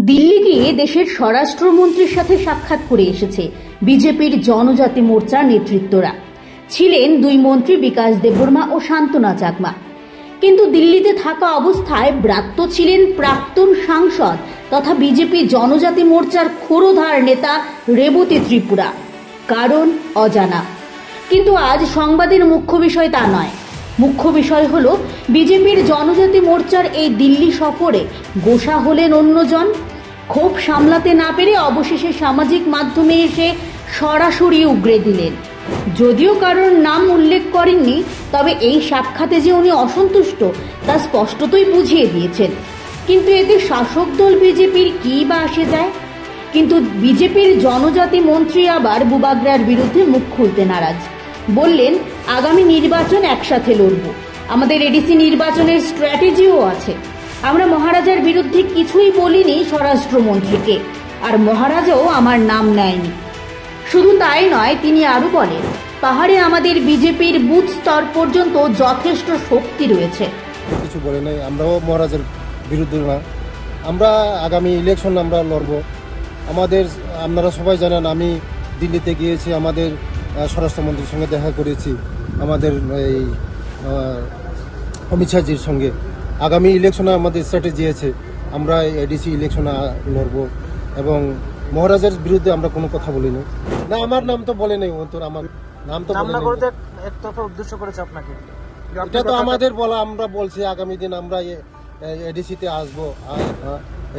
দিল্লি গিয়ে দেশের স্বরাষ্ট্রমন্ত্রীর সাথে সাক্ষাৎ করে এসেছে বিজেপির জনজাতি মোর্চার নেতৃত্বরা। ছিলেন দুই মন্ত্রী বিকাশ দেববর্মা ও শান্তনা চাকমা। কিন্তু দিল্লিতে থাকা অবস্থায় ব্রাত্য ছিলেন প্রাক্তন সাংসদ তথা বিজেপি জনজাতি মোর্চার ক্ষুরধার নেতা রেবতী ত্রিপুরা। কারণ অজানা। কিন্তু আজ সংবাদের মুখ্য বিষয় তা নয়। মুখ্য বিষয় হলো বিজেপির জনজাতি মোর্চার এই দিল্লি সফরে গোসা হলেন অন্যজন। ক্ষোভ সামলাতে না পেরে অবশেষে সামাজিক মাধ্যমে এসে সরাসরি উগরে দিলেন। যদিও কারোর নাম উল্লেখ করেননি, তবে এই সাক্ষাতে যে উনি অসন্তুষ্ট তা স্পষ্টতই বুঝিয়ে দিয়েছেন। কিন্তু এতে শাসক দল বিজেপির কি বা আসে যায়? কিন্তু বিজেপির জনজাতি মন্ত্রী আবার বুবাগ্রার বিরুদ্ধে মুখ খুলতে নারাজ। বললেন, আগামী নির্বাচন একসাথে লড়ব, আমাদের এডিসি নির্বাচনের স্ট্র্যাটেজিও আছে। আমরা মহারাজার বিরুদ্ধে কিছুই বলিনি স্বরাষ্ট্রমন্ত্রীকে, আর মহারাজাও আমার নাম নেয়নি। শুধু তাই নয়, তিনি আরো বলেন, পাহাড়ে আমাদের বিজেপির বুথ স্তর পর্যন্ত যথেষ্ট শক্তি রয়েছে। কিছু বলে নাই, আমরাও মহারাজের বিরুদ্ধে না। আমরা আগামী ইলেকশন আমরা লড়ব। আমাদের আপনারা সবাই জানেন, আমি দিল্লিতে গিয়েছি, আমাদের স্বরাষ্ট্রমন্ত্রীর সঙ্গে দেখা করেছি, আমাদের এই অমিত শাহজির সঙ্গে। আগামী ইলেকশনে আমাদের স্ট্র্যাটেজি আছে, আমরা এডিসি ইলেকশনে লড়ব এবং মহারাজের বিরুদ্ধে আমরা কোনো কথা বলিনি। না, আমার নাম তো বলে নেই, তোর আমার নাম তো উদ্দেশ্য করেছে আপনাকে। এটা তো আমাদের বলা, আমরা বলছি আগামী দিন আমরা এডিসিতে আসবো,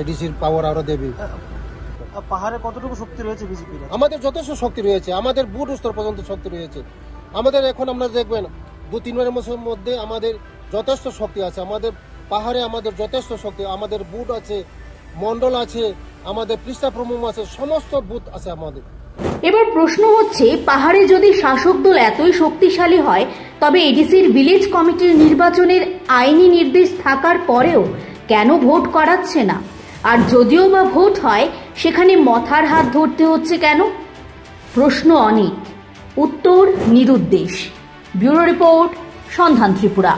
এডিসির পাওয়ার আরো দেবে। পাহাড়ে কতটুকু শক্তি রয়েছে বিজেপির? আমাদের যথেষ্ট শক্তি রয়েছে, আমাদের বুথ স্তর পর্যন্ত শক্তি রয়েছে। আমাদের এখন আমরা দেখবেন 2-3 মাসের মধ্যে আমাদের যথেষ্ট শক্তি আছে। আমাদের পাহাড়ে আমাদের যথেষ্ট শক্তি, আমাদের বুথ আছে, মন্ডল আছে, আমাদের পৃষ্ঠা প্রমুখ আছে, সমস্ত বুথ আছে আমাদের। এবার প্রশ্ন হচ্ছে, পাহাড়ে যদি শাসক দল এতই শক্তিশালী হয়, তবে এডিসির ভিলেজ কমিটির নির্বাচনের আইনি নির্দেশ থাকার পরেও কেন ভোট করাচ্ছে না? আর যদিও বা ভোট হয়, সেখানে মথার হাত ধরতে হচ্ছে কেন? প্রশ্ন অনেক, উত্তর নিরুদ্দেশ। ব্যুরো রিপোর্ট, সন্ধান ত্রিপুরা।